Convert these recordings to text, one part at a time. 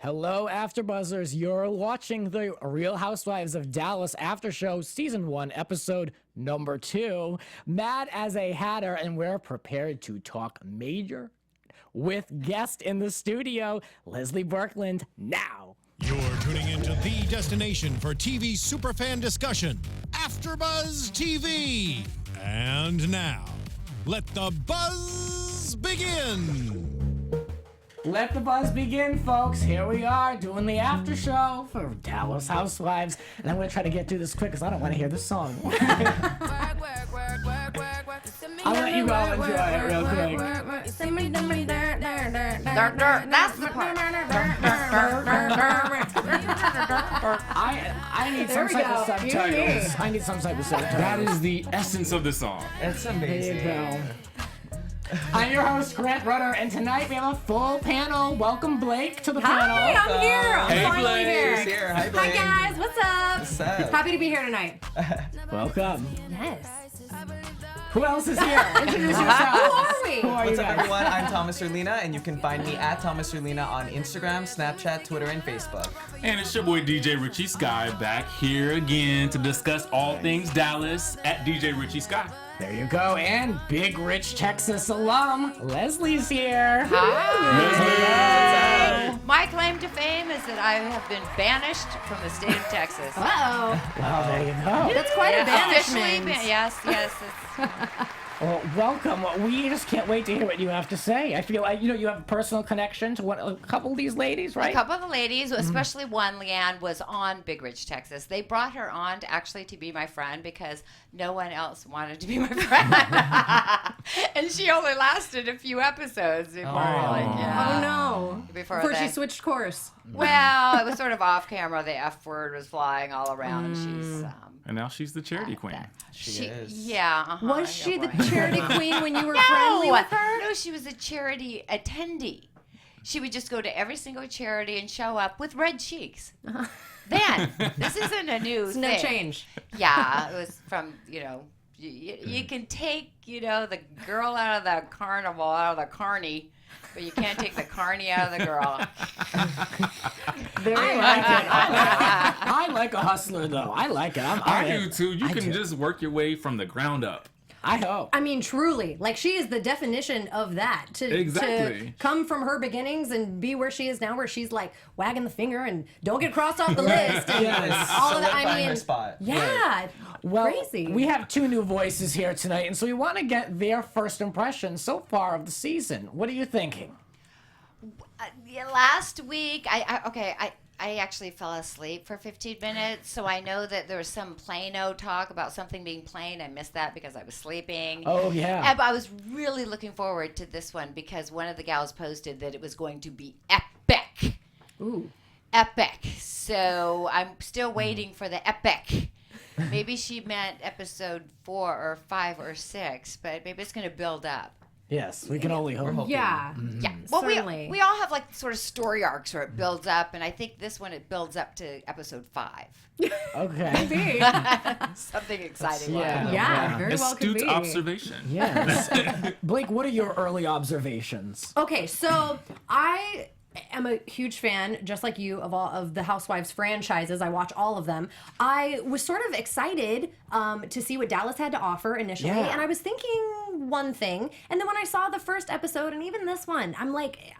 Hello, Afterbuzzers. You're watching the Real Housewives of Dallas After Show, Season 1, Episode number 2, Mad as a Hatter, and we're prepared to talk major with guest in the studio, Leslie Birkland, now. You're tuning into the destination for TV superfan discussion, Afterbuzz TV. And now, let the buzz begin. Let the buzz begin, folks. Here we are doing the after show for Dallas Housewives. And I'm going to try to get through this quick because I don't want to hear this song. I'll let you all enjoy it real quick. That's the part. I need some type of subtitles. I need some type of subtitles. That is the essence of the song. It's There amazing. you go. I'm your host, Grant Rutter, and tonight we have a full panel. Welcome, Blake, to the panel. Hi, I'm here. I'm Hey, finally Blake. here. She's here. Hi, Hi, Blake. guys. What's up? What's up? Happy to be here tonight. Welcome. Yes. Who else is here? Introduce Who yourself. are we? Who are you What's up, guys? everyone? I'm Thomas Orlina, and you can find me at Thomas Orlina on Instagram, Snapchat, Twitter, and Facebook. And it's your boy DJ Richie Skye back here again to discuss all things Dallas at DJ Richie Skye. There you go. And Big Rich Texas alum, Leslie's here. Hi. My claim to fame is that I have been banished from the state of Texas. Uh-oh. Well, there you go. That's quite a Officially banishment. yes. It's, Well, welcome. We just can't wait to hear what you have to say. I feel like, you have a personal connection to a couple of these ladies, right? a couple of the ladies, especially one, Leanne, was on Big Ridge, Texas. They brought her on to be my friend because no one else wanted to be my friend. And she only lasted a few episodes before, Oh, no. Before she that. switched course. Well, it was sort of off camera. The F word was flying all around. She's And now she's the charity queen. She is. Yeah. Uh-huh, Was she the boy. charity queen when you were friendly with her? No, she was a charity attendee. She would just go to every single charity and show up with red cheeks. Then, this isn't a new It's thing. no change. Yeah, it was from, you can take, the girl out of the carnival, out of the carny, but you can't take the carny out of the girl. I like it. I like a hustler, though. I like it. I do too. You I can do. just work your way from the ground up. I hope. I mean, truly. Like, she is the definition of that. To Exactly. come from her beginnings and be where she is now, where she's, like, wagging the finger and don't get crossed off the list. And Yes. all of that. I Solidifying mean, her spot. yeah. Well, Crazy. we have two new voices here tonight, and so we want to get their first impression so far of the season. What are you thinking? Last week, I actually fell asleep for 15 minutes, so I know that there was some Plano talk about something being plain. I missed that because I was sleeping. Oh, yeah. But I was really looking forward to this one because one of the gals posted that it was going to be epic. Ooh. Epic. So I'm still waiting for the epic. Maybe she meant episode 4 or 5 or 6, but maybe it's going to build up. Yes, we can only hope. Yeah. Yeah. Well, Certainly. we all have like sort of story arcs where it builds up, and I think this one it builds up to episode 5. Okay. Something exciting. Yeah. Yeah, very well could Astute be. observation. Yes. Blake, what are your early observations? Okay, so I am a huge fan, just like you, of all of the Housewives franchises. I watch all of them. I was sort of excited to see what Dallas had to offer initially, Yeah. and I was thinking one thing, and then when I saw the first episode and even this one, I'm like,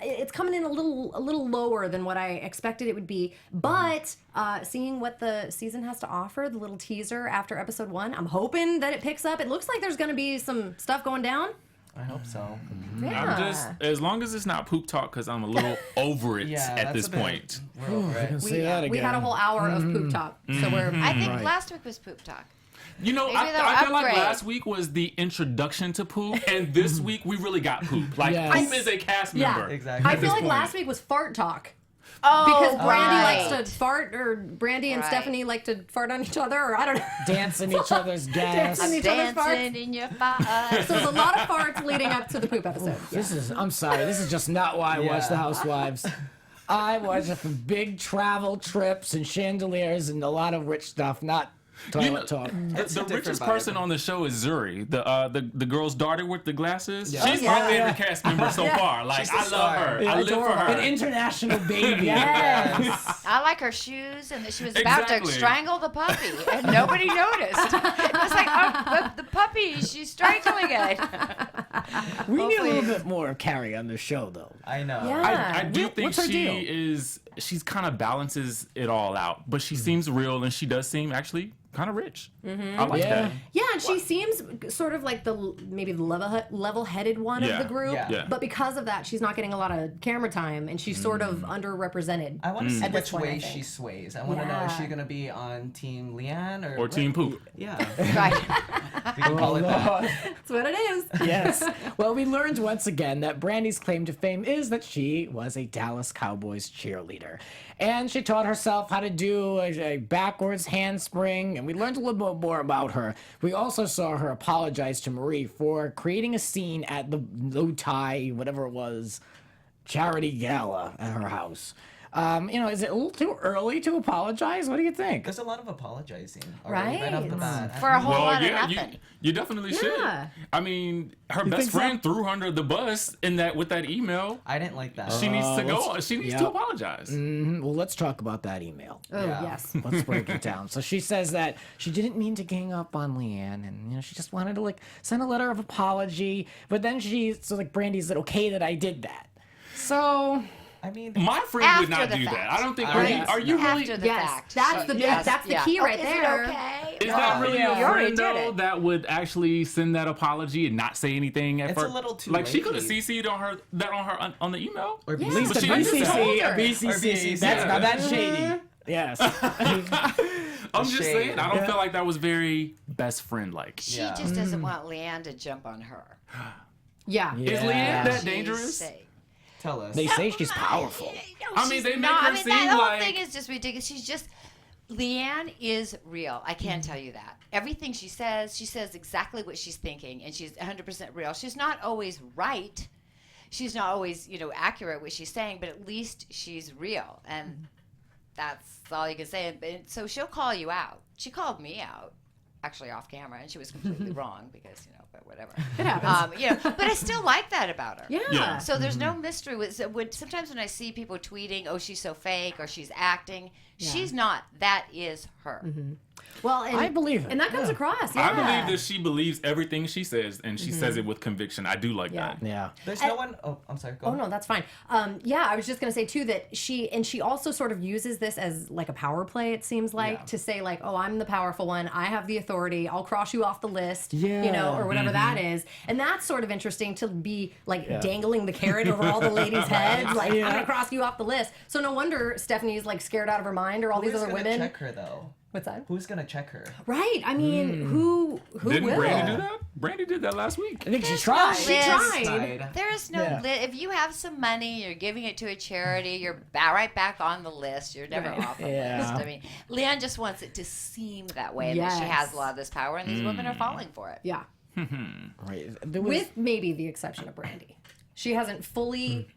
it's coming in a little lower than what I expected it would be. But seeing what the season has to offer, the little teaser after episode 1, I'm hoping that it picks up. It looks like there's going to be some stuff going down. I hope so. Yeah. I'm just, as long as it's not poop talk, because I'm a little over it Yeah, at that's this a bit- point. We're over it. Say that again. We had a whole hour of poop talk, so we're. I think Right. last week was poop talk. You know, Maybe I they'll feel like upgrade. last week was the introduction to poop, and this week we really got poop. Like, Yes. poop is a cast Yeah. member. Exactly. I at feel this like point. last week was fart talk. Oh, Because Brandy right. likes to fart, or Brandy and Right. Stephanie like to fart on each other, or I don't know. Dancing each other's gas. Dancing each other's Dancing farts. in your fire. So there's a lot of farts leading up to the poop episode. I'm sorry, this is just not why I watch Yeah. The Housewives. I watch it for big travel trips and chandeliers and a lot of rich stuff, not toilet talk. It's The a different richest vibe. person on the show is Zuri, the girl's daughter with the glasses. Yeah. She's Oh, yeah. my favorite cast member so far. Like, She's a I love star. her. Yeah, I live for An her. international baby. Yes. I like her shoes, and that she was about Exactly. to strangle the puppy, and nobody noticed. It was like, oh, but the puppy, she's strangling it. We need a little bit more of Carrie on the show, though. I know. Yeah. I do think What's her deal? she's kind of balances it all out, but she seems real and she does seem actually kind of rich. I like Yeah. that. Yeah, and she seems sort of like maybe the level-headed one Yeah. of the group. Yeah. But because of that, she's not getting a lot of camera time, and she's sort of underrepresented. I want to see At this which point, I way think. she sways. I want to know, is Yeah. she going to be on Team Leanne or... Or Team Poop. Yeah. Right. We can call it that. That's what it is. Yes. Well, we learned once again that Brandy's claim to fame is that she was a Dallas Cowboys cheerleader. And she taught herself how to do a backwards handspring, and we learned a little bit more about her. We also saw her apologize to Marie for creating a scene at the low tie, whatever it was, charity gala at her house. Is it a little too early to apologize? What do you think? There's a lot of apologizing already right off the Right. bat. For a whole lot of yeah, nothing. you definitely should. Yeah. I mean, her best think so? friend threw her under the bus with that email. I didn't like that. She needs to go. let's- She needs yeah. to apologize. Well, let's talk about that email. Oh, Yeah. yes. Let's break it down. So she says that she didn't mean to gang up on Leanne, and she just wanted to send a letter of apology. But then Brandy said, "Okay, that I did that." So I mean, My friend would After not the do fact. that. I don't think. Right. Are you really? After the Yes, fact. that's the Yes, that's the yeah. key right Is there. it okay? Is that really yeah. a You already friend did though it. that would actually send that apology and not say anything at It's a first? little too Like she could have late. CC'd on her on the email. or Yeah. BCC. at least But the she needs to BCC, hold a her. BCC. Or BCC, That's yeah. that's shady. Yes. I'm just shade. saying. I don't feel like that was very best friend like. She Yeah. just doesn't want Leanne to jump on her. Yeah. Is Leanne Yeah. that She's dangerous? safe. Tell us. They say she's powerful. I mean, She's they make not- her I mean, seem that whole like- thing is just ridiculous. She's just Leanne is real. I can tell you that. Everything she says exactly what she's thinking, and she's 100% real. She's not always right. She's not always, accurate what she's saying, but at least she's real, and that's all you can say. And so she'll call you out. She called me out, actually off camera, and she was completely wrong because but whatever. It happens. But I still like that about her. Yeah. Yeah. So there's no mystery with sometimes when I see people tweeting, "Oh, she's so fake," or "She's acting," she's not. That is her. Well, and I believe it. and that comes across. Yeah. I believe that she believes everything she says, and she says it with conviction. I do like Yeah. that. Yeah. There's no one. Oh, I'm sorry. Go Oh on. no, that's fine. Yeah, I was just gonna say too that she also sort of uses this as like a power play. It seems like Yeah. to say like, oh, I'm the powerful one. I have the authority. I'll cross you off the list. Yeah. Or whatever that is. And that's sort of interesting to be like dangling the carrot over all the ladies' heads. Like I'm gonna cross you off the list. So no wonder Stephanie's like scared out of her mind, or all these Who's other gonna women. check her though? What's that? Who's gonna check her? Right. I mean, who Didn't will? Brandy do that? Brandy did that last week. I think she There's tried. no She list. tried. There is no Yeah. if you have some money, you're giving it to a charity, you're right back on the list. You're never Right. off the Yeah. list. I mean, Leanne just wants it to seem that way, and that she Yes. has a lot of this power, and these women are falling for it. Yeah. Right. There was, With maybe the exception of Brandy. She hasn't fully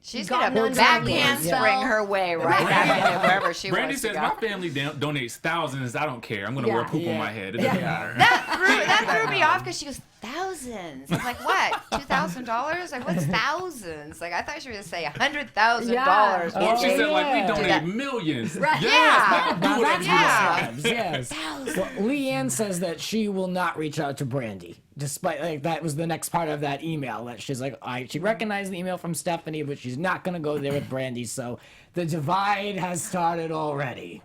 She's Gotten gonna under backhand Leanne's spell. spring her way right back into wherever she Brandy wants to says, go. "My family donates thousands. I don't care. I'm gonna Yeah. wear poop on Yeah. my head. It doesn't matter." That threw me off because she goes thousands. I'm like, what? $2,000? Like, what's thousands? Like, I thought she was gonna say $100,000. Or she said, like, we Yeah. donate that. millions. Right. Yes, Yeah. do whatever you Yeah. want. Yes. Well, Leanne says that she will not reach out to Brandy, despite that was the next part of that email. That she's like, she recognized the email from Stephanie, but she's not gonna go there with Brandy. So the divide has started already.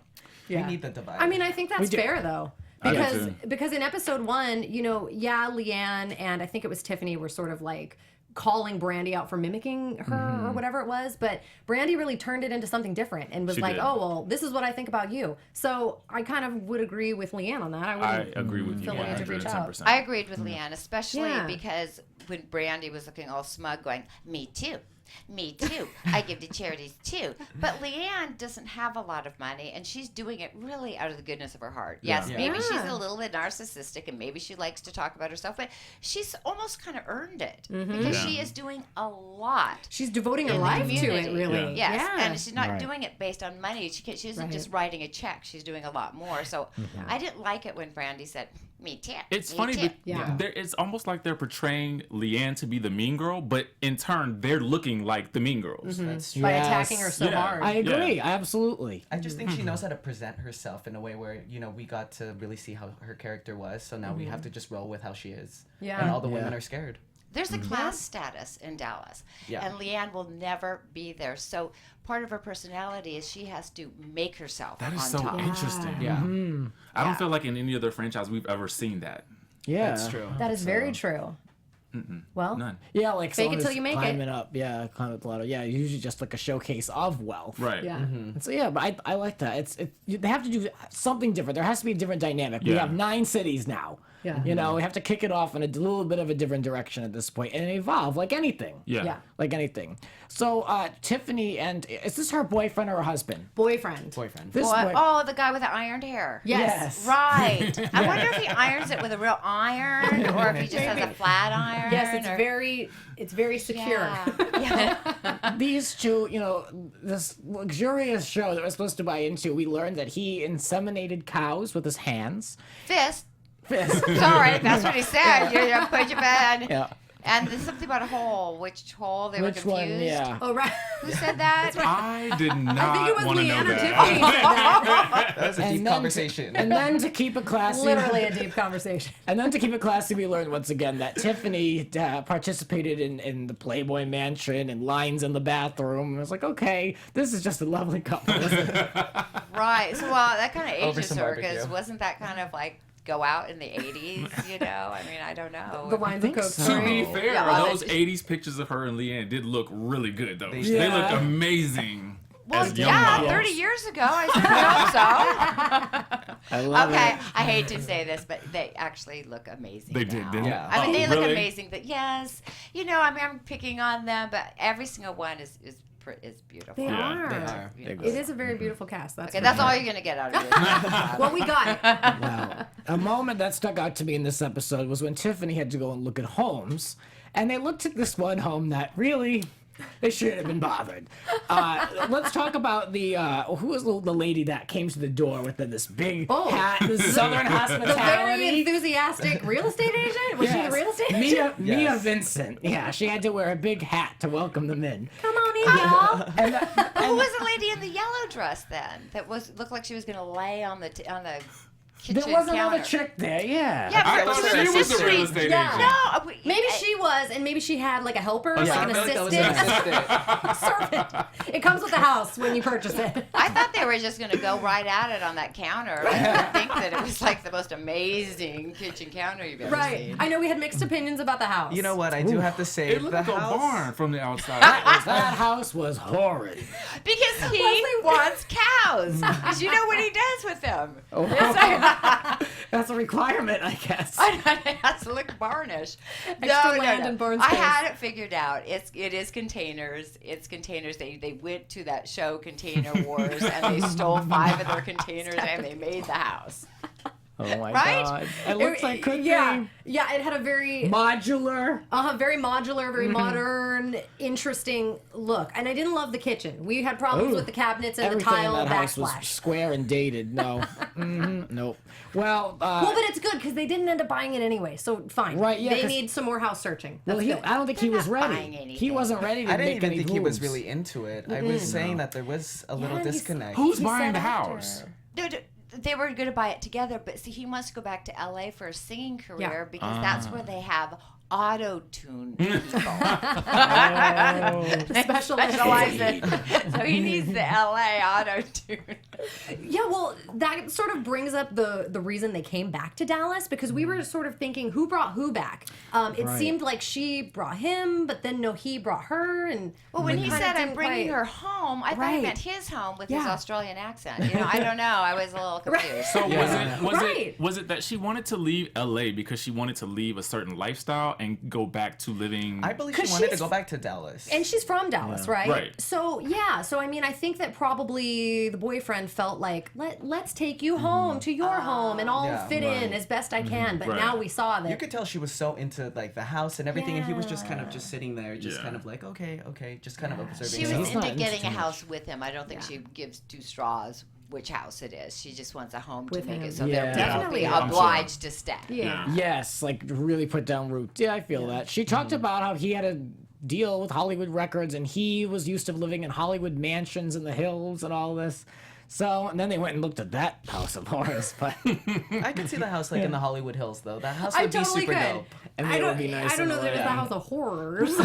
We need the divide. I mean, I think that's do. fair though. I do Because too. because in episode 1, Leanne and I think it was Tiffany were sort of like calling Brandy out for mimicking her or whatever it was, but Brandy really turned it into something different and was She like, did. "Oh, well, this is what I think about you." So I kind of would agree with Leanne on that. I I wouldn't agree with you feel the need to reach out. 110%. I agreed with Leanne, especially Yeah. because when Brandy was looking all smug, going, "Me too, Me too. I give to charities too. But Leanne doesn't have a lot of money, and she's doing it really out of the goodness of her heart. Yes, maybe she's a little bit narcissistic, and maybe she likes to talk about herself, but she's almost kind of earned it because she is doing a lot. She's devoting her life to it, really. Yes, and she's not doing it based on money. She isn't just writing a check. She's doing a lot more. So I didn't like it when Brandy said, "Me too." It's me funny too. that it's almost like they're portraying Leanne to be the mean girl, but in turn, they're looking like the mean girls. That's true. By attacking her so hard. I agree. Absolutely. I just think she knows how to present herself in a way where, we got to really see how her character was. So now we have to just roll with how she is. Yeah. And all the women are scared. There's a class status in Dallas, and Leanne will never be there. So part of her personality is she has to make herself That is on so top. interesting. Yeah. I don't feel like in any other franchise we've ever seen that. Yeah. That's true. That is very true. Well, None. Yeah, like Fake someone it till who's you make it. climbing up. Yeah, climbing up the ladder. Yeah, usually just like a showcase of wealth. Right. yeah. And so yeah, but I like that. They have to do something different. There has to be a different dynamic. We Yeah. have 9 cities now. Yeah. We have to kick it off in a little bit of a different direction at this point and evolve like anything. Yeah. Like anything. So Tiffany is this her boyfriend or her husband? Boyfriend. This Boy, boy- oh, the guy with the ironed hair. Yes. Right. I wonder if he irons it with a real iron or if he just has a flat iron. Yes, it's or... very secure. Yeah. These two, this luxurious show that we're supposed to buy into, we learned that he inseminated cows with his hands. Fist. Fist. Sorry, that's what he said. You put your bed. Yeah. And there's something about a hole. Which hole? They were Which confused. one? Yeah. Oh, right. Who said that? I did not I think it was want to know Leanne or that. Tiffany. said that. That was a deep conversation. And then to keep it classy, Literally a deep conversation. And then to keep it classy, we learned once again that Tiffany participated in the Playboy Mansion and lines in the bathroom. And I was like, okay, this is just a lovely couple, isn't it? Right. So, well, that kind of Over ages some her because barbecue. wasn't that kind of like go out in the 80s, I mean, I don't know. The wines and coke so. To story. be fair, Yeah, well, those 80s pictures of her and Leanne did look really good, though. They Yeah. look amazing. Well, as young yeah, models. 30 years ago, I certainly hope I so. love Okay, it. I hate to say this, but they actually look amazing. They did, now. didn't Yeah. I mean, they look really? amazing. But yes, I'm picking on them, but every single one is beautiful. They Yeah, are. They are. It is a very beautiful cast. That's Okay, for that's sure. all you're gonna get out of it. Well, we got it. Wow. A moment that stuck out to me in this episode was when Tiffany had to go and look at homes, and they looked at this one home that really they shouldn't have been bothered. Let's talk about who was the lady that came to the door with this big hat, this Southern The very hospitality. enthusiastic real estate agent? Was she the real estate agent? Mia Yes. Vincent. Yeah, she had to wear a big hat to welcome them in. Come on in, y'all. Who was the lady in the yellow dress then? That looked like she was gonna lay on the kitchen There was another counter. chick there, yeah. Yeah, I but thought she she was was the real estate Yeah. agent. No, Maybe she was, and maybe she had like a helper, like an I feel like that assistant. was an assistant. Servant. It comes with the house when you purchase it. I thought they were just going to go right at it on that counter. I didn't think that it was like the most amazing kitchen counter you've ever Right. seen. I know we had mixed opinions about the house. You know what? I do have to say, It looked the like a house. barn from the outside. That house was horrid. Because he wants cows. Because you know what he does with them. Oh. That's a requirement, I guess. It has to look barnish. Extra land and barn I space. had it figured out. It is containers. It's containers. They went to that show Container Wars and they stole 5 of their containers and they made the house. Oh my Right? god. It looks like could yeah, be yeah. It had a very modular. very modular, very modern, interesting look. And I didn't love the kitchen. We had problems Ooh. with the cabinets and the Everything in tile that house was backsplash. square and dated. No. Nope. Well, Well, but it's good because they didn't end up buying it anyway. So fine. Right, yeah, They 'cause- need some more house searching. That's well, good. I don't think he They're was not ready. buying He anything. wasn't ready to I didn't make even any think he was moves. really into it. I was saying that there was a little he's- disconnect. Who's He buying said the after. house? Dude, they were going to buy it together, but see, he wants to go back to LA for a singing career because that's where they have auto-tune people. Special Specialize it. So he needs the LA auto-tune. Yeah, well, that sort of brings up the reason they came back to Dallas, because we were sort of thinking who brought who back. It Right. seemed like she brought him, but then no, he brought her, and Well, when he kinda said I'm didn't bringing quite- her home, I thought he Right. meant his home with his Yeah. Australian accent. You know, I don't know. I was a little confused. So Yeah. Right. was it that she wanted to leave LA because she wanted to leave a certain lifestyle and go back to living? I believe she 'Cause wanted to she's- go back to Dallas. And she's from Dallas, right? Right. So yeah, so I mean, I think that probably the boyfriend felt like let's take you home to your home and all Yeah. fit in as best I can. But Right. now we saw that you could tell she was so into like the house and everything, and he was just kind of Yeah. just sitting there, just Yeah. kind of like, okay, just kind of observing. She him. was He's not into getting a into house with him. I don't think she gives two straws which house it is. She just wants a home With to make him. it so Yeah. they'll be Definitely. I'm sure. obliged to stay. yeah. Yes, like really put down roots. Yeah, I feel that. She talked about how he had a deal with Hollywood Records and he was used to living in Hollywood mansions in the hills and all this. So, and then they went and looked at that house of horrors, but I could see the house like in the Hollywood Hills though. That house I would totally be super could. dope. and I it don't, would be nice. I don't know and that it was all the that. House of Horrors.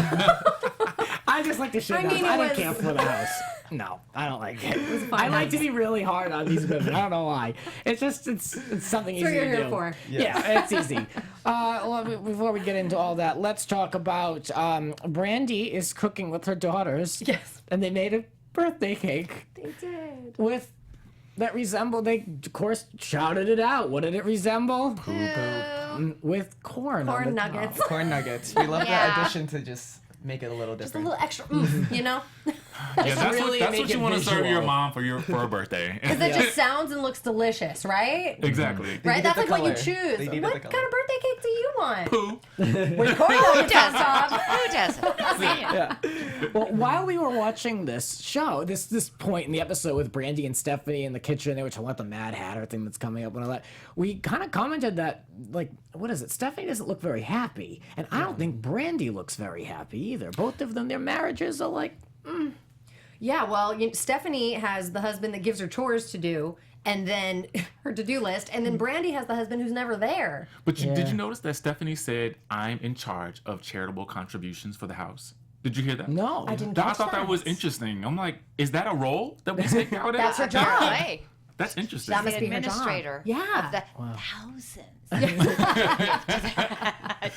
I just like the shit. I mean, I it don't was- care for the house. No, I don't like it. fun I like house. to be really hard on these women. I don't know why. It's just it's something That's what easy you're to here do. for. Yeah, it's easy. Well, before we get into all that, let's talk about Brandy is cooking with her daughters. Yes. And they made a birthday cake They did. with that resembled. They of course shouted it out. What did it resemble? With corn. on Corn the nuggets. top. Corn nuggets. We love Yeah. the addition to just make it a little Just a different. little extra oomph, you know? Yeah, that's really what make you it want to serve your visual. mom for her birthday. That just sounds and looks delicious, right? Exactly. They Right? needed That's the like what you color. choose. They needed What the kind color. of birthday cake do you want? Pooh. With corn on Who the top. doesn't? Who doesn't? Yeah. Well, while we were watching this show, this point in the episode with Brandy and Stephanie in the kitchen, they were talking about the Mad Hatter thing that's coming up and all that. We kind of commented that, like, what is it? Stephanie doesn't look very happy, and I don't think Brandy looks very happy either. Both of them, their marriages are like, Yeah, well, Stephanie has the husband that gives her chores to do, and then her to-do list, and then Brandy has the husband who's never there. But did Yeah. you notice that Stephanie said, "I'm in charge of charitable contributions for the house"? Did you hear that? no. I didn't I catch thought that was interesting. I'm like, is that a role that we take nowadays? That's her job. Apparently. That's interesting. That The must be her job. administrator Yeah. of the thousands. to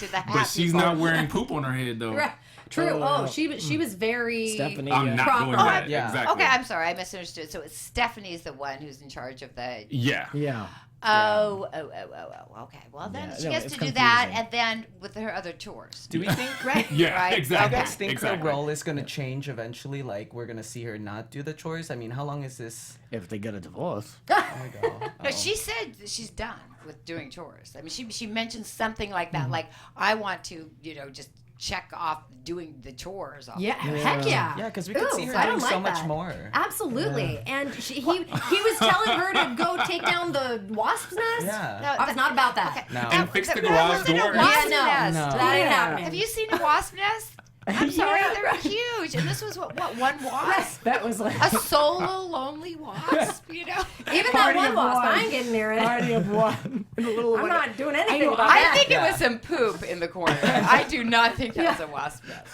the But happy she's part. not wearing poop on her head though. Right. True. Oh, Oh, she was very Stephanie. I'm not Proper. doing Oh, that. yeah. Exactly. Okay, I'm sorry, I misunderstood. So it's Stephanie's the one who's in charge of the. Yeah. Yeah. Oh. Okay. Well, then Yeah, she no, gets it's to do that, confusing. and then with her other chores. Do we think? Right. Yeah. Right. Exactly. I guys think exactly. her role is going to change eventually. Like we're going to see her not do the chores. I mean, how long is this? If they get a divorce. Oh my god. No, she said that she's done with doing chores. I mean, she mentioned something like that, like I want to, just check off doing the chores. Off. Yeah, heck yeah. Yeah, because we could Ooh, see her I doing don't so like much that. more. Absolutely. And he was telling her to go take down the wasp's nest. Yeah. I was not about that. Okay. No. And fix the That garage wasn't a door. wasp Yeah, no. nest. No. That ain't Yeah. happening. Have you seen a wasp nest? I'm sorry, Yeah. they're huge, and this was what one wasp, That was like a solo lonely wasp. Even that Party one of wasp, one. I ain't getting near it. party of one. In a little I'm not doing anything know, about I that. think Yeah. it was some poop in the corner. I do not think that was a wasp nest.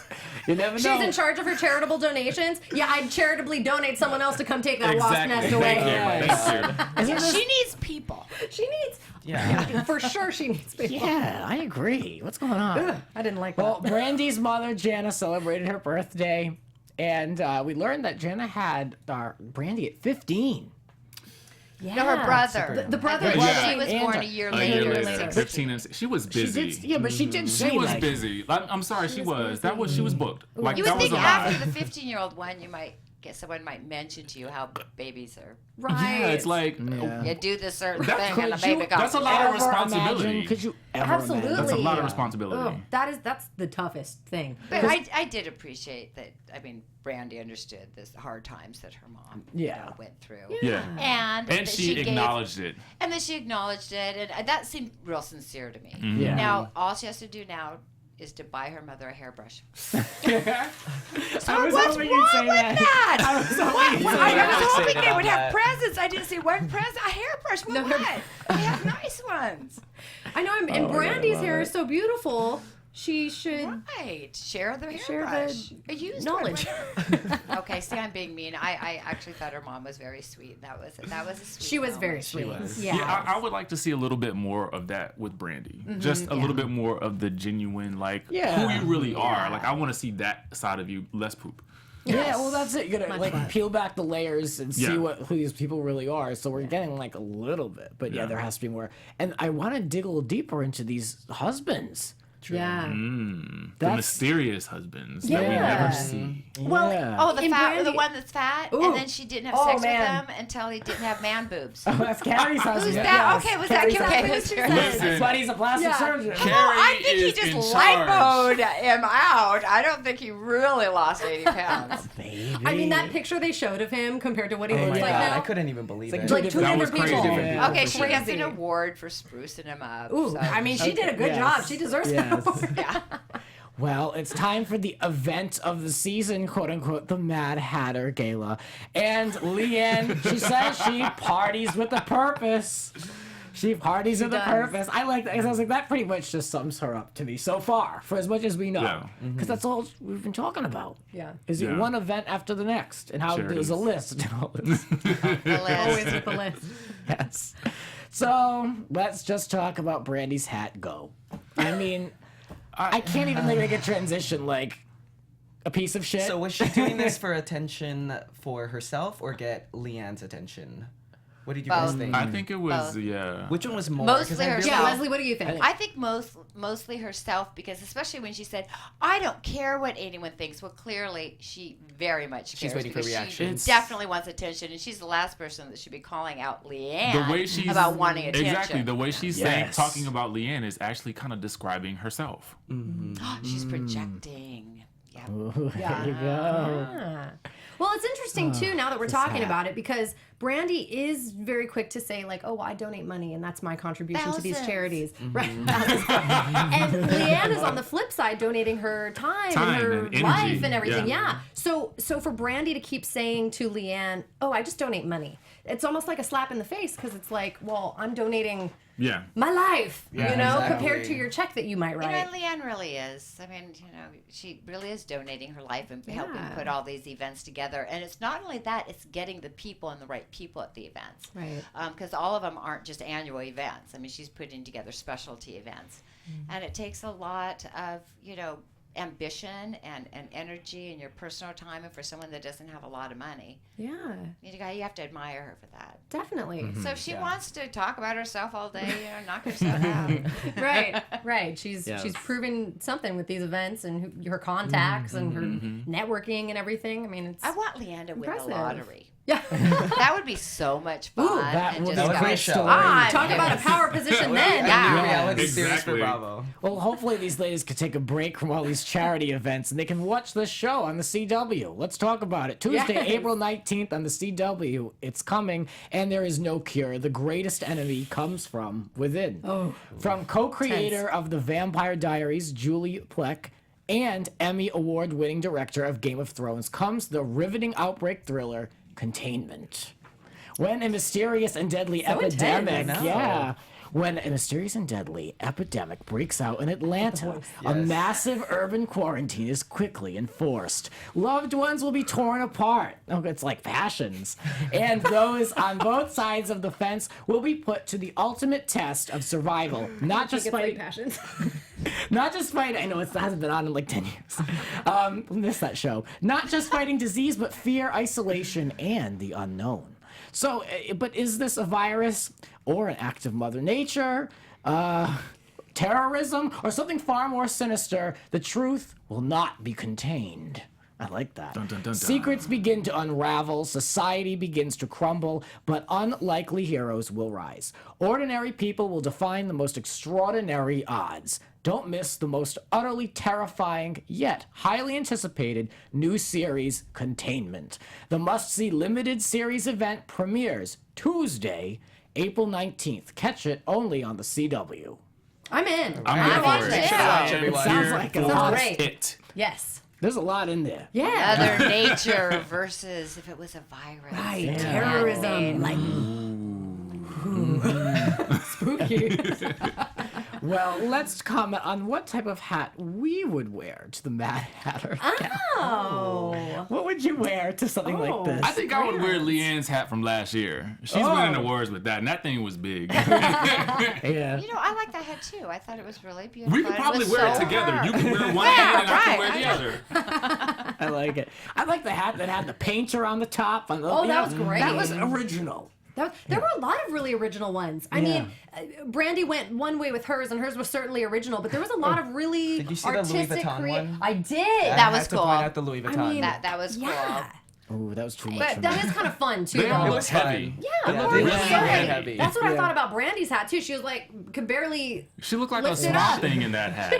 You never She's know. in charge of her charitable donations. Yeah, I'd charitably donate someone else to come take that wasp Exactly. nest away. Thank you. Isn't She needs people. She needs, Yeah. for sure, she needs people. Yeah, I agree. What's going on? I didn't like Well, that. Brandy's mother, Jana, celebrated her birthday, and we learned that Jana had Brandy at 15. Yeah. No, her brother. The brother I think was she was and born a- a year A later. year later. later, 15 and she was She busy. did, yeah, but she did say She was like, busy. I'm sorry, she was. That was she was booked. Like You that would was think a lot. after the 15-year-old one, you might get someone might mention to you how babies are. Right. Yeah, it's like Yeah. You do this certain That- thing and the could you- baby comes. that's a lot of ever responsibility. imagine- Could you ever Absolutely. imagine? That's a lot of Yeah. responsibility. Oh, that's the toughest thing. But I did appreciate that. I mean, Brandy understood the hard times that her mom Yeah. went through. Yeah. And And that she gave- acknowledged it. And then she acknowledged it, and that seemed real sincere to me. Yeah. Now, all she has to do now is to buy her mother a hairbrush. I was What's hoping wrong you'd say with that. that? I was hoping What? you'd Well, say I that. was Say hoping that they on would have that. presents. I didn't see one present. A hairbrush. Well, No. what? They have nice ones. I know, and Brandy's hair is so beautiful, she should Right. Share the share hairbrush. the Used knowledge. Okay, see, I'm being mean. I actually thought her mom was very sweet. That was a sweet. She was moment. very sweet. was. Yeah. I would like to see a little bit more of that with Brandy. Just a little bit more of the genuine, like Yeah. who you really are. Like I want to see that side of you, less poop. Yeah, well, that's it. You're gonna Much like less. peel back the layers and see Yeah. who these people really are. So we're getting like a little bit, but yeah, Yeah. there has to be more. And I want to dig a little deeper into these husbands. Yeah. The That's- mysterious husbands that we Yeah. never see. Well, Yeah. Oh, the In fat, Brandy- the one that's fat, Ooh. and then she didn't have Oh, sex man. with him until he didn't have man boobs. That's Carrie's husband. Who's that? Yes, Okay, was that Carrie's okay? husband. Who's That's why he's a plastic Yeah. surgeon. Oh, I think he is in just charge. lipoed him out. I don't think he really lost 80 pounds. Baby. I mean, that picture they showed of him compared to what he Oh looks my like God, now. I couldn't even believe It's it. like Like two That was different crazy. people. Yeah. Okay, she gets Crazy. an award for sprucing him up. Ooh, so- I mean, she did a good Yes. job. She deserves an Yes. award. yeah. Well, it's time for the event of the season, quote unquote, the Mad Hatter Gala. And Leanne, she says she parties with a purpose. She parties with a does. purpose. I like that. 'Cause I was like, that pretty much just sums her up to me so far, for as much as we know. Yeah. Because that's all we've been talking about. Yeah. Is it Yeah. one event after the next? And how there's a Charities. list and all this. The Always list. with the list. Yes. So let's just talk about Brandy's hat go. I mean, I can't even make a transition like a piece of shit. So was she doing this for attention for herself or get Leanne's attention? What did you guys think? I think it was yeah. Which one was more? 'Cause Mostly I herself. really- Yeah, Leslie, what do you think? I think mostly herself, because especially when she said, "I don't care what anyone thinks." Well, clearly she very much cares. She's waiting for because reactions. She definitely wants attention, and she's the last person that should be calling out Leanne The way she's about wanting attention. Exactly. The way she's saying Yes. talking about Leanne is actually kind of describing herself. She's projecting. Yeah. Ooh, there you go. Ah. Well, it's interesting too now that we're talking hat. about it because Brandy is very quick to say like, "Oh, well, I donate money and that's my contribution to these Thousands. charities." Right? Thousands. And Leanne is on the flip side donating her time and her and energy. life and everything. Yeah. Yeah. So for Brandy to keep saying to Leanne, "Oh, I just donate money," it's almost like a slap in the face because it's like, "Well, I'm donating Yeah. my life," Yeah, you know, exactly. compared to your check that you might You write. know, Leanne really is. I mean, she really is donating her life and helping Yeah. put all these events together. And it's not only that; it's getting the people and the right people at the events. Right. Because all of them aren't just annual events. I mean, she's putting together specialty events, and it takes a lot of ambition and energy and your personal time, and for someone that doesn't have a lot of money, Yeah, you have to admire her for that. definitely. So if she wants to talk about herself all day, knock herself out. Right. She's Yes. proven something with these events and her contacts and her networking and everything. I mean, it's I want Leanne to win Impressive. the lottery. yeah. That would be so much fun. that and would just be That would go, be a great show. story. Talk about a power position then. Yeah. A reality series for Exactly. Bravo. Well, hopefully these ladies could take a break from all these charity events and they can watch this show on the CW. Let's talk about it. Tuesday, Yes. April 19th on the CW. It's coming, and there is no cure. The greatest enemy comes from within. Oh. From co-creator of The Vampire Diaries, Julie Plec, and Emmy Award-winning director of Game of Thrones comes the riveting outbreak thriller, Containment. When a mysterious and deadly intense. epidemic, I know. yeah. When a mysterious and deadly epidemic breaks out in Atlanta, a massive urban quarantine is quickly enforced. Loved ones will be torn apart. Oh, it's like passions. And those on both sides of the fence will be put to the ultimate test of survival. Not just It's like fight, passions. not just fight. I know it hasn't been on in like 10 years. Missed that show. Not just fighting disease, but fear, isolation, and the unknown. So, but is this a virus or an act of Mother Nature? Terrorism or something far more sinister? The truth will not be contained. I like that. Dun, dun, dun, dun. Secrets begin to unravel, society begins to crumble, but unlikely heroes will rise. Ordinary people will define the most extraordinary odds. Don't miss the most utterly terrifying, yet highly anticipated new series, Containment. The must-see limited series event premieres Tuesday, April 19th. Catch it only on the CW. I'm in. I'm I here want for to. it. Should watch everyone. Sounds Here like a for lot. Great. it. Yes. There's a lot in there. Yeah. Mother Nature versus if it was a virus. Right. Yeah. Terrorism. Like. Spooky. Well, let's comment on what type of hat we would wear to the Mad Hatter Gala. Oh. What would you wear to something like this? I think I would wear Leanne's hat from last year. She's winning awards with that, and that thing was big. Yeah. You know, I like that hat too. I thought it was really beautiful. We could probably was wear it so together. her. You can wear one hand, and I can right. wear the other. I like it. I like the hat that had the paint around the top. Oh, that was great. That was original. There were a lot of really original ones. I mean, Brandy went one way with hers, and hers was certainly original, but there was a lot of really Did you see the Louis artistic Vuitton one? I did. That was I had to cool. point out the Louis Vuitton. mean, That was cool. Yeah. Oh, that was too much. But for that me. is kind of fun, too. They all It look was heavy. fun. Yeah, They they look were really so heavy. heavy. That's what I thought about Brandy's hat, too. She was like, could barely... She looked like a Lift it swamp up. thing in that hat.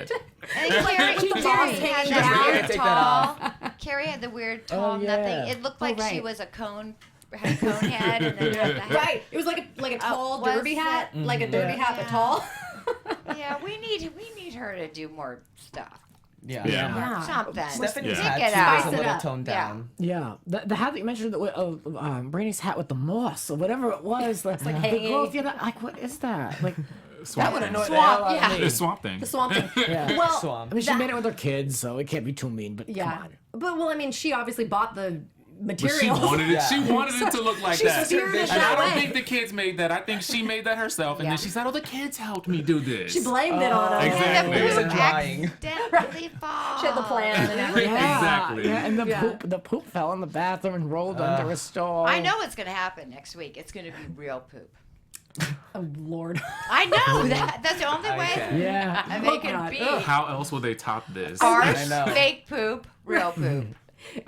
And Carrie, With the Carrie boss had hanging that down. weird Take tall. that Carrie had the weird tall yeah. nothing. It looked like she right. was a cone. Had a cone head and then had the hat. Right. It was like a tall was derby hat. Like a derby hat, but Yeah. tall. Yeah, we need her to do more stuff. Yeah. Yeah. Something. Stephanie's Pick hat it too out. was a Spice it little up. toned Yeah. down. Yeah, the hat that you mentioned, Brandy's hat with the moss or whatever it was. It's like the hanging. growth, like what is that? Like that Swamp would thing. annoy the Swamp, hell out yeah. of me. The swamp thing. The swamp thing. Yeah. Well, Swamp. I mean, she that- made it with her kids, so it can't be too mean. But yeah. come on. But, well, I mean, she obviously bought the But she materials. wanted it. Yeah. She wanted it to look like She that. steered it And that I don't way. think the kids made that. I think she made that herself. And Yeah. then she said, "Oh, the kids helped me do this." She blamed it on him. Exactly. It was a Poop drawing. accidentally fall. She had the plan and everything. Exactly. Yeah, and Yeah. the poop fell in the bathroom and rolled under a stall. I know what's going to happen next week. It's going to be real poop. Oh, Lord. I know that. That's the only way Okay. Yeah. I make it God. be. Ugh. How else will they top this? Farce, know. fake poop, real poop.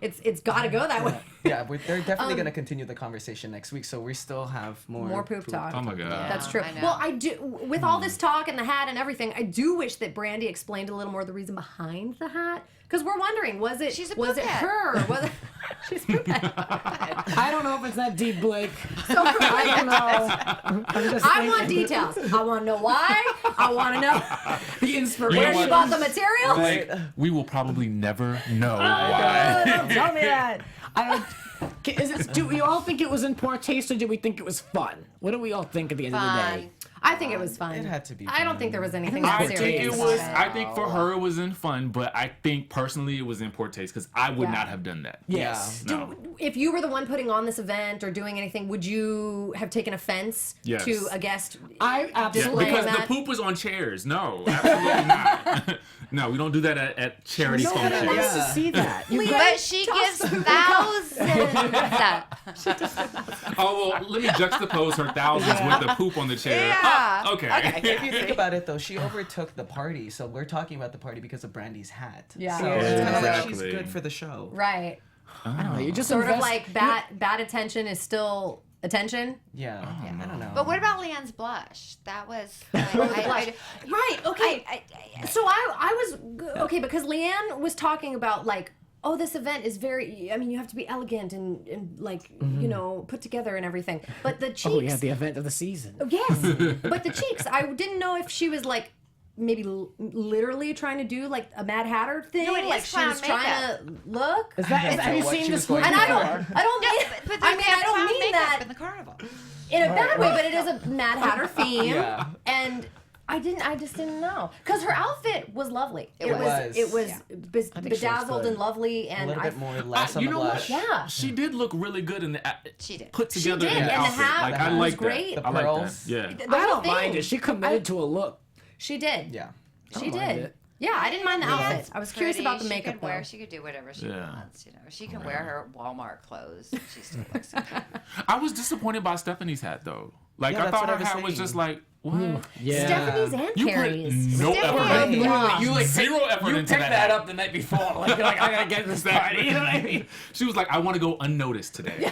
It's got to go that way. Yeah, they're definitely going to continue the conversation next week, so we still have More poop talk. Oh my god. That's true. I know. Well, I do. With all this talk and the hat and everything, I do wish that Brandy explained a little more the reason behind the hat. Because we're wondering, was it She's a was it poophead. her? Was it, she's a poophead. I don't know if it's that deep, Blake. So I don't know. I'm just I want thinking. details. I want to know why. I want to know The inspiration. where she bought the material. Right. We will probably never know Oh, why. don't tell me that. I don't. Do we all think it was in poor taste, or do we think it was fun? What do we all think at the end of the day? Fun. I think it was fun. It had to be I don't fun. think there was anything I I serious. think it about was. it. I think for her it was in fun, but I think personally it was in poor taste because I would Yeah. not have done that. Yes. No. If you were the one putting on this event or doing anything, would you have taken offense Yes. to a guest? I Yeah, absolutely. Displaying because that? the poop was on chairs. No, absolutely not. No, we don't do that at charity Nobody functions. wants to Yeah. see that. You But she gives thousands. Oh well, let me juxtapose her thousands with the poop on the chair. Yeah. Oh, okay. If you think about it, though, she overtook the party, so we're talking about the party because of Brandy's hat. Yeah. So Yeah, it's kind of like she's exactly. good for the show. Right. I don't know. You just Sort of invest- like bad attention is still attention. Yeah. I don't know. But what about Leanne's blush? That was. Right. Okay. So I was okay because Leanne was talking about like, oh, this event is very. I mean, you have to be elegant and like you know put together and everything. But the cheeks. Oh yeah, the event of the season. Yes, but the cheeks. I didn't know if she was like maybe literally trying to do like a Mad Hatter thing. No, it like is she clown was trying to look. Is that? Have you what seen she this was movie going And for. I don't mean. But I mean, I don't mean that in the carnival. in a bad way, but it is a Mad Hatter theme. Yeah. And I just didn't know because her outfit was lovely. It was. bedazzled and lovely, A and little I bit more less on You the know what? blush. yeah. She did look really good in the. She did. Put She together did, in the and the outfit. hat Like I was like great. that. The I like that. pearls. Yeah. The I whole don't mind thing. it. She committed to a look. She did. Yeah. She don't mind did. it. Yeah, I didn't mind the outfit. It's I was curious pretty. about the She makeup could wear, though. She could do whatever she Yeah. wants. You know, she can wear her Walmart clothes. She still looks good. I was disappointed by Stephanie's hat though. Like Yeah, I that's thought what her I was hat was saying. just like what? Yeah. Stephanie's and You put Carrie's. no Stephanie effort. had into blush. You like zero effort You into picked that. that hat. up the night before. Like you're like, I gotta get this party. You know what I mean? She was like, I want to go unnoticed today.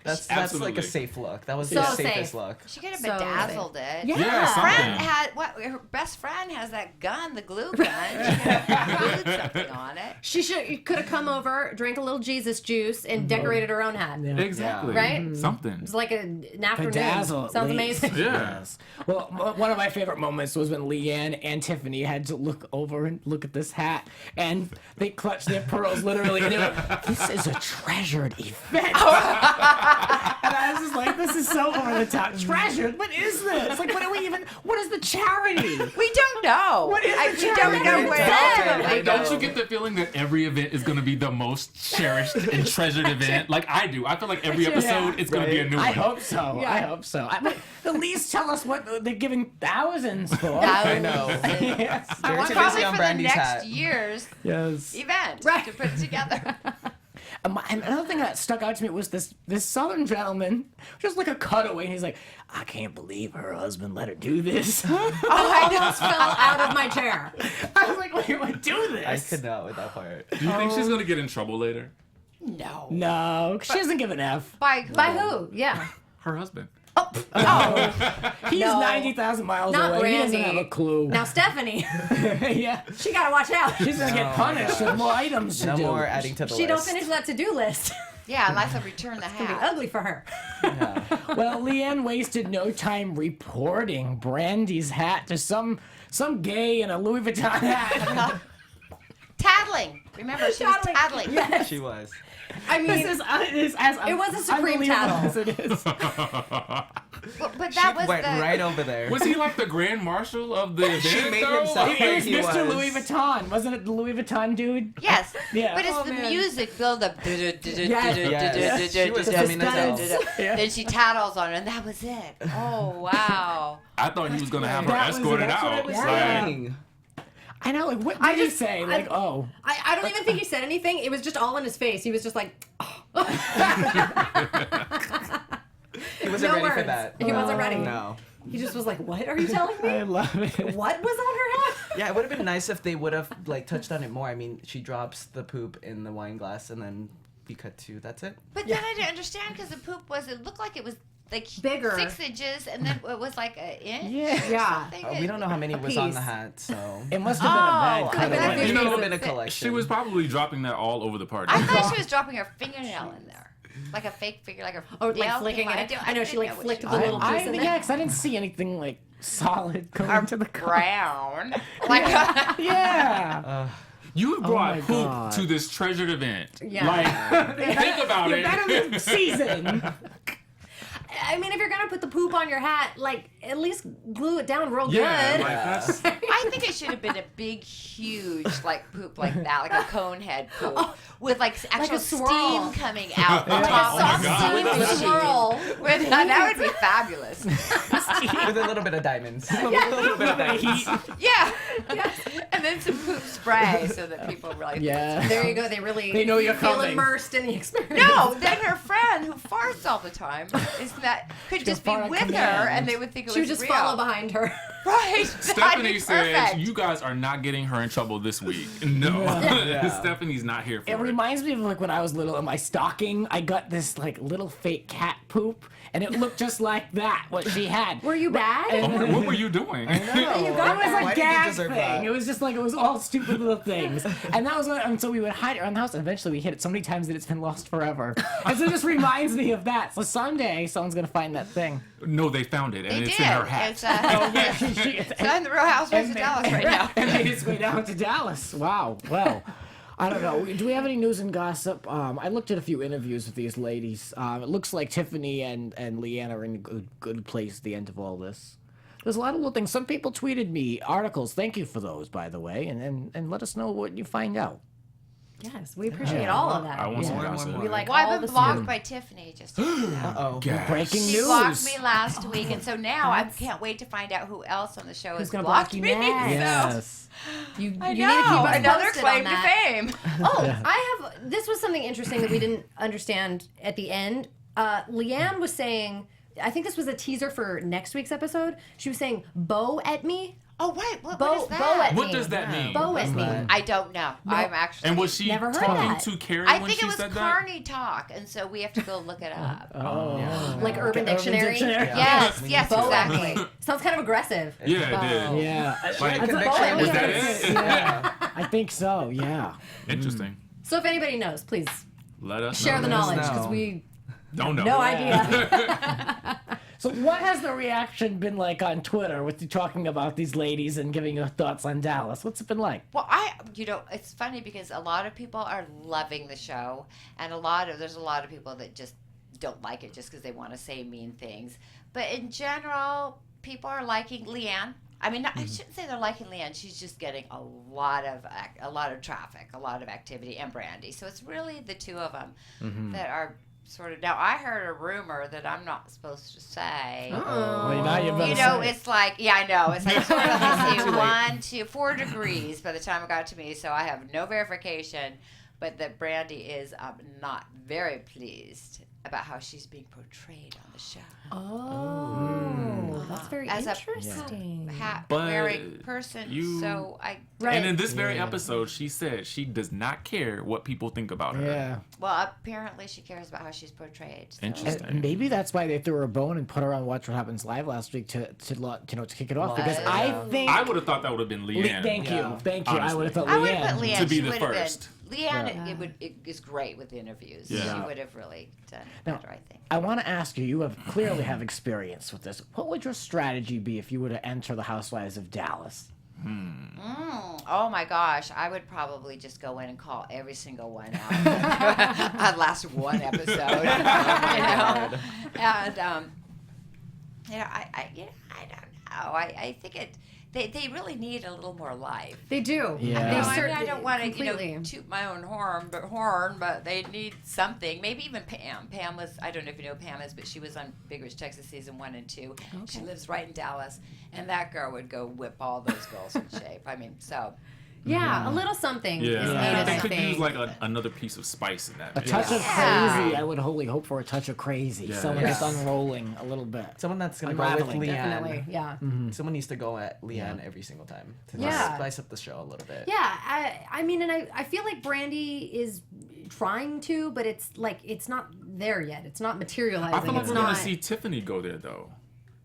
That's Absolutely. like a safe look. That was So the safest safe. look. She could have So bedazzled it. Yeah. Yeah, something. Friend had what? Her best friend has that gun, the glue gun. She could have glued something on it. She could have come over, drank a little Jesus juice, and decorated her own hat. Yeah. Exactly. Right? Something. It's like an afternoon. Bedazzle. Sounds Ladies. amazing. Yeah. Yes. Well, one of my favorite moments was when Leanne and Tiffany had to look over and look at this hat, and they clutched their pearls literally, and they were like, "This is a treasured event." And I was just like, "This is so over the top. Treasured? What is this? Like, what do we even? What is the charity? We don't know. What is the we don't charity? know where Exactly. it is. Wait, don't you get the feeling that every event is going to be the most cherished and treasured event? Like I do. I feel like every episode is going to be a new one. I hope so. I hope so. But at least tell us what they're giving thousands for. I know. Yes. They're Well, too probably busy on for the Brandy's next hat. year's Yes. event to put it together. And another thing that stuck out to me was this southern gentleman, just like a cutaway. And he's like, "I can't believe her husband let her do this." I almost fell out of my chair. I was like, "Wait, what? Do this?" I could not with that part. Do you think she's going to get in trouble later? No. No, she doesn't give an F. By who? By who? Yeah. Her husband. He's No. 90,000 miles Not away. He doesn't Brandy. have a clue. Now Stephanie, Yeah, she gotta watch out. she's gonna get punished with more items to No do. more adding to the She don't list. finish that to-do list. Yeah, unless I return the It'll be hat. ugly for her. Yeah. Well, Leanne wasted no time reporting Brandy's hat to some gay in a Louis Vuitton hat. Tattling. Remember, she was Tattling. tattling. She was. I mean, This is as It was a supreme unbelievable tattle. as it is. But that was Went the. right over there. Was he like the grand marshal of the event? She made though? himself It was He Mr. was. Louis Vuitton, wasn't it? The Louis Vuitton dude. Yes. Yeah. But it's Oh, the man. music build up. Yes. She was humming herself. Yeah. Then she tattles on it, and that was it. Oh, wow. I thought he was going to have her That was it. escorted That's what out. it was Like, Dang. I know. Like, what I did he just- say? Like, oh. I don't even think he said anything. It was just all in his face. He was just like, He wasn't no ready for words. that. He wasn't ready. No. He just was like, what are you telling me? I love it. What was on her hat? Yeah, it would have been nice if they would have like touched on it more. I mean, she drops the poop in the wine glass, and then we cut to that's it. But then I didn't understand because the poop was, it looked like it was like Bigger. 6 inches, and then it was like an inch. Yeah. Or Yeah. something. We don't know how many was on the piece. hat, so It must have been a bad Oh, cut. I bet away. if it you would know, have been a it's- collection. she was probably dropping that all over the party. I thought she was dropping her fingernail in there. Like a fake figure, like a Or like nail flicking thing. it. I know she like didn't flicked what the she little was juice in there. Yeah, because I didn't see anything like solid coming doing. to the car. Brown. Like, Yeah. You brought my poop God. to this treasured event. Yeah. Like, think about You it. better than season. I mean, if you're gonna put the poop on your hat, like at least glue it down real Yeah, good. like that's. I think it should have been a big, huge, like poop like that, like a cone head poop, with like actual a swirl. steam coming out the Like top. a soft God. steam With the swirl. With, that would be fabulous. with a little bit of diamonds. A little bit of diamonds. Yeah. And then some poop spray so that people really. Yeah. There you go. They really They know you're feel coming. immersed in the experience. No, then her friend who farts all the time could just be fart on with her, command. and they would think it She was would just real. follow behind her. Right. Stephanie That'd be says perfect. you guys are not getting her in trouble this week. No, Yeah. Stephanie not here for It it. reminds me of like when I was little in my stocking, I got this like little fake cat poop, and it looked just like that, what she had. Were you bad? Oh, what were you doing? It was Why a did you gag deserve thing. that? It was just like, it was all stupid little things. And that was what, and so we would hide it around the house, and eventually we hid it so many times that it's been lost forever. And so it just reminds me of that. So someday someone's gonna find that thing. No, they found it, and They it's did. in her hat. It's, It's on the Real Housewives of Dallas right now. And made its way down to Dallas. Wow. Well, I don't know. Do we have any news and gossip? I looked at a few interviews with these ladies. It looks like Tiffany and Leanne are in a good place at the end of all this. There's a lot of little things. Some people tweeted me articles. Thank you for those, by the way, and let us know what you find out. Yes, we appreciate all of that. I want some More and gossip. more. We like Well, all I've the been blocked scoop. by Tiffany just so you know. Oh. Breaking She news. blocked me last week, and so now I can't wait to find out who else on the show has gonna blocked block me. you next? Yes. You I need to know. keep us Another posted claim on to that. fame. Oh, I have. This was something interesting that we didn't understand at the end. Leanne was saying, I think this was a teaser for next week's episode. She was saying, "Bow at me." Oh, wait. What Bow is that? at What me. does that mean? Bow at me. I don't know. I'm actually. And was she Never heard talking that. to Carrie I when think she it was said that? Carney talk, and so we have to go look it up. Like Urban Dictionary. Yes, yes, Bow at exactly. me. Sounds kind of aggressive. Yeah, it did. Yeah. Like, That's a Conviction. bow at was me. that it? Yeah. I think so. Yeah. Interesting. So if anybody knows, please Let us share know. the Let us knowledge know. because we Don't know. no idea. So what has the reaction been like on Twitter with you talking about these ladies and giving your thoughts on Dallas? What's it been like? Well, it's funny because a lot of people are loving the show, and there's a lot of people that just don't like it just because they want to say mean things. But in general, people are liking Leanne. I mean, I shouldn't say they're liking Leanne. She's just getting a lot of traffic, a lot of activity, and Brandy. So it's really the two of them that are sort of. Now, I heard a rumor that I'm not supposed to say. Well, now you better You know, say. it's like, yeah, I know. It's like sort of, let's see, 1 to 4 degrees by the time it got to me, so I have no verification. But that Brandy is not very pleased about how she's being portrayed on the show. Oh, that's very As interesting. a hat But wearing person, so I. Right. And in this very episode, she said she does not care what people think about her. Yeah. Well, apparently she cares about how she's portrayed. So. Interesting. And maybe that's why they threw her a bone and put her on Watch What Happens Live last week to kick it off, because I think I would have thought that would have been Leanne. Thank you. I Honestly. would have thought I would have Leanne. put Leanne. To be She the would have first. been. Leanne, it is great with the interviews. Yeah. She would have really done better, I think. I want to ask you. You clearly have experience with this. What would your strategy be if you were to enter the Housewives of Dallas? Oh my gosh, I would probably just go in and call every single one out. I'd last one episode, And I don't know. I think they really need a little more life. They do. Yeah. I don't want to completely. toot my own horn, but they need something. Maybe even Pam. Pam was, I don't know if you know who Pam is, but she was on Big Rich Texas season 1 and 2. Okay. She lives right in Dallas, and that girl would go whip all those girls in shape. I mean, so. Yeah, a little something is Yeah. needed, They I could use think. like another piece of spice in that. A touch of Yeah. crazy. I would wholly hope for a touch of crazy. Yeah. Someone Yes. just unrolling a little bit. Someone that's gonna go with Unraveling. Leanne. Definitely, yeah. Someone needs to go at Leanne every single time to Yeah. just spice up the show a little bit. Yeah, I mean, and I feel like Brandy is trying to, but it's like, it's not there yet. It's not materializing. I feel like it's we're not. going to see Tiffany go there though.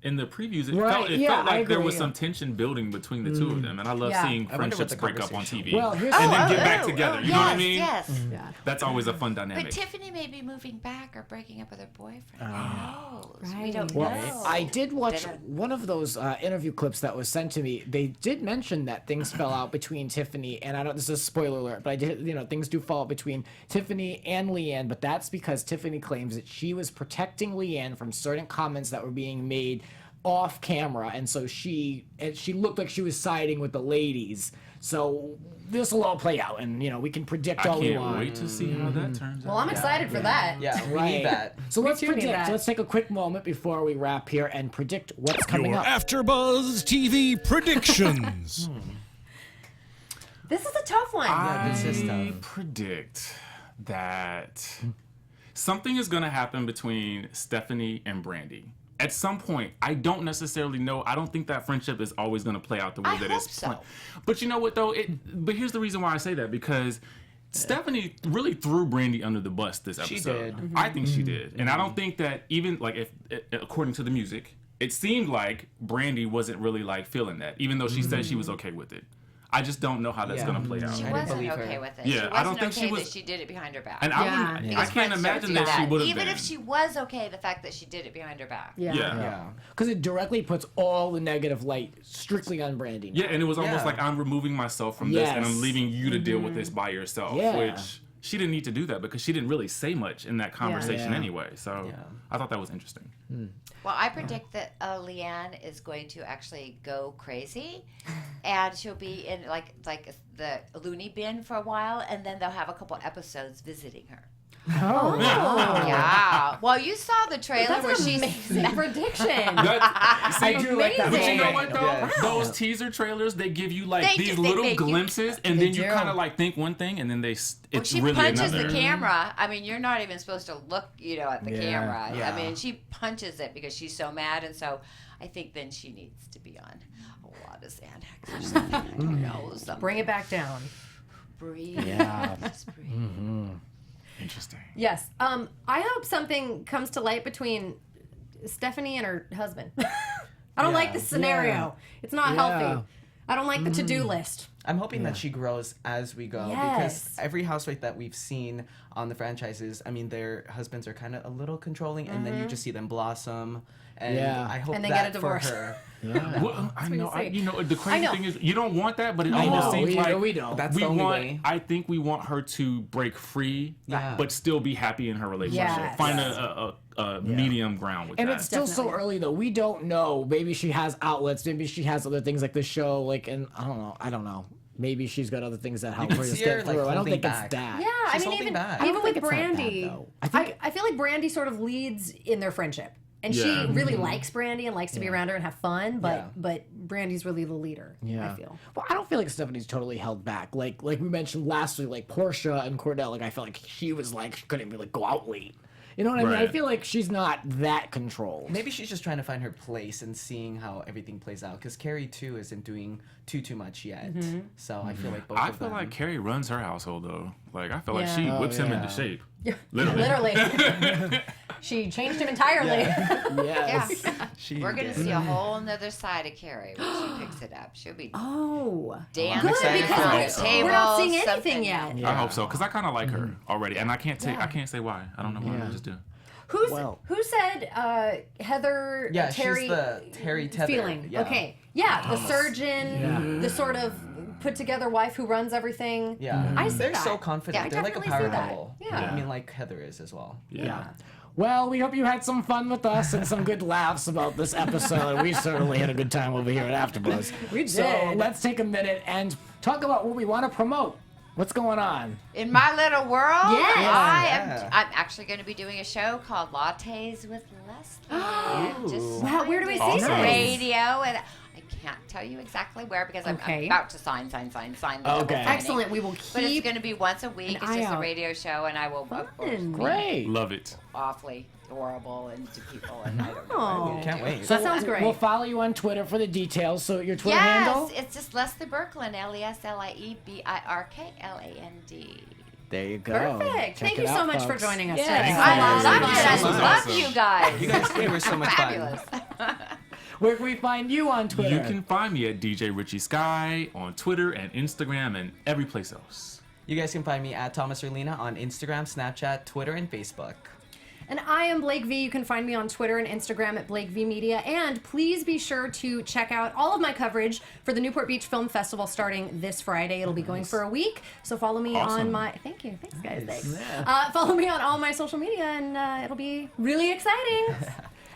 In the previews, it Right, felt yeah, I like there agree, was yeah. some tension building between the two of them, and I love Yeah. seeing I wonder what friendships the break up on conversation TV. Well, here's and the- then get back together. You know what I mean? Yes. Yeah. That's always a fun dynamic. But Tiffany may be moving back or breaking up with her boyfriend. Who knows? We Right. don't Well, know. I did watch Did it? one of those interview clips that was sent to me. They did mention that things fell out between Tiffany and I don't. This is a spoiler alert, but I did. Things do fall out between Tiffany and Leanne, but that's because Tiffany claims that she was protecting Leanne from certain comments that were being made off camera, and so she looked like she was siding with the ladies. So this will all play out, and we can predict I all we can't want. wait to see how that turns Well, out. I'm excited for that. Yeah, we Right. need that. So let's too need predict. that. Let's take a quick moment before we wrap here and predict what's coming Your up. Afterbuzz TV predictions. This is a tough one. Yeah, this is I tough. predict that something is going to happen between Stephanie and Brandy. At some point, I don't necessarily know. I don't think that friendship is always going to play out the way I that hope it's so. planned. But you know what, though? But here's the reason why I say that, because Stephanie really threw Brandy under the bus this episode. She did. I think she did. And I don't think that even, like, if according to the music, it seemed like Brandy wasn't really, like, feeling that, even though she said she was okay with it. I just don't know how that's Yeah. going to play out. She I didn't wasn't believe okay her. with it. Yeah, She I wasn't don't think okay she was- that she did it behind her back. And Yeah. I Because can't friends imagine don't do that she would have Even been. if she was okay, the fact that she did it behind her back. Yeah. Yeah. Because it directly puts all the negative light strictly on Brandy. now. Yeah, and it was almost Yeah. like I'm removing myself from this and Yes. I'm leaving you to deal with this by yourself. Yeah. Which she didn't need to do that because she didn't really say much in that conversation Yeah. anyway. So Yeah. I thought that was interesting. Well, I predict that Leanne is going to actually go crazy, and she'll be in like the loony bin for a while, and then they'll have a couple episodes visiting her. Oh. Yeah. Well, you saw the trailer That's where an she's. amazing prediction. I do like that. But you know Amazing. what though? Yes. Those teaser trailers, they give you like They these do- they little make you- glimpses, and They then you do. kind of like think one thing, and then it's Well, she really punches another. the camera. I mean, you're not even supposed to look, at the Yeah. camera. Yeah. I mean, she punches it because she's so mad, and so I think then she needs to be on a lot of Xanax or something. I don't know. Something. Bring it back down. Breathe. Yeah. Just breathe. Interesting. Yes. I hope something comes to light between Stephanie and her husband. I don't like this scenario. Yeah. It's not Yeah. healthy. I don't like the to-do list. I'm hoping that she grows as we go Yes. because every housewife that we've seen on the franchises, I mean, their husbands are kind of a little controlling, and then you just see them blossom and Yeah. I hope And then that get a divorce. for her. Well, I know. say. The crazy thing is, you don't want that, but it I almost know. seems like We don't. That's the only way. I think we want her to break free, Yeah. but still be happy in her relationship. Yes. Find a medium ground with And that. it's still so Definitely. early though. We don't know. Maybe she has outlets. Maybe she has other things like the show. Like, and I don't know. Maybe she's got other things that help can her just see her, get like, through. I don't holding think back. it's that. Yeah, I She's mean, holding even back. I even don't with think it's that bad, Brandy, though. I feel like Brandy sort of leads in their friendship, and Yeah. she really likes Brandy and likes to be around her and have fun. But Yeah. but Brandy's really the leader. I feel. Well, I don't feel like Stephanie's totally held back. Like we mentioned last week, like Portia and Cordell. Like I felt like she was like she couldn't even like go out late. You know what I mean? I Right. feel like she's not that controlled. Maybe she's just trying to find her place and seeing how everything plays out. Because Carrie too isn't doing too much yet. So I feel like both I of feel them. like Carrie runs her household though. Like I feel like Yeah. she Oh, whips him yeah. into shape. Yeah, Literally. she changed him entirely. Yes. she We're gonna did. see a whole nother side of Carrie when she picks it up. She'll be Oh, dancing good excited for around it. the table. we're not seeing anything something. yet. Yeah. I hope so, because I kind of like her Mm-hmm. already, and I can't say why. I don't know why. I just do. Who said Heather Yeah, Terry she's the Terry Tether. feeling? Yeah. Okay, yeah, the surgeon, the sort of put together wife who runs everything. Yeah. I see They're that. so confident. Yeah, I They're like a definitely power see that. couple. Yeah. I mean, like Heather is as well. Yeah. Well, we hope you had some fun with us and some good laughs about this episode. We certainly had a good time over here at AfterBuzz. We So did. let's take a minute and talk about what we want to promote. What's going on? In my little world, Yes. I'm actually going to be doing a show called Lattes with Leslie. Just Wow, where do we see Awesome. this? radio, and I can't tell you exactly where because I'm Okay. about to sign the Okay. double signing. Excellent. We will But it's keep. going to be once a week. It's eye just a out. radio show, and I will of course, Fun. be Great. Love it. awfully adorable and to people, and I don't know. Oh, Can't wait. that sounds great. We'll follow you on Twitter for the details. So your Twitter Yes, handle? it's just Leslie Birkland, LESLIEBIRKLAND. There you go. Perfect. Check Thank it you so out, much for folks. joining us Yeah, today. thanks I so loved much. it. I This was love awesome. you guys. You guys were so much fun. Fabulous. Where can we find you on Twitter? You can find me at DJ Richie Skye on Twitter and Instagram and every place else. You guys can find me at Thomas Orlina on Instagram, Snapchat, Twitter, and Facebook. And I am Blake V. You can find me on Twitter and Instagram at Blake V Media. And please be sure to check out all of my coverage for the Newport Beach Film Festival starting this Friday. It'll be going for a week. So follow me on Awesome. my. Thank you. Thanks, guys. Thanks. Follow me on all my social media, and it'll be really exciting.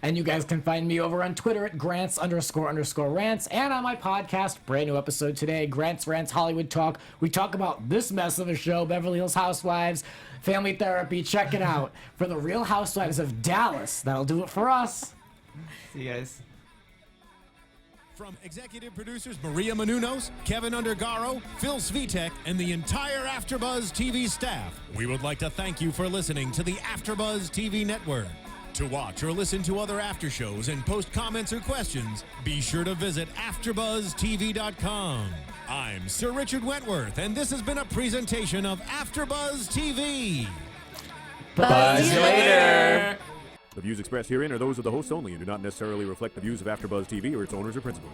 And you guys can find me over on Twitter at Grants__rants and on my podcast, brand new episode today, Grants Rants Hollywood Talk. We talk about this mess of a show, Beverly Hills Housewives, Family Therapy. Check it out for the Real Housewives of Dallas. That'll do it for us. See you guys. From executive producers Maria Menounos, Kevin Undergaro, Phil Svitek, and the entire AfterBuzz TV staff, we would like to thank you for listening to the AfterBuzz TV network. To watch or listen to other after shows and post comments or questions, be sure to visit AfterBuzzTV.com. I'm Sir Richard Wentworth, and this has been a presentation of AfterBuzz TV. Buzz you later. The views expressed herein are those of the hosts only and do not necessarily reflect the views of AfterBuzz TV or its owners or principals.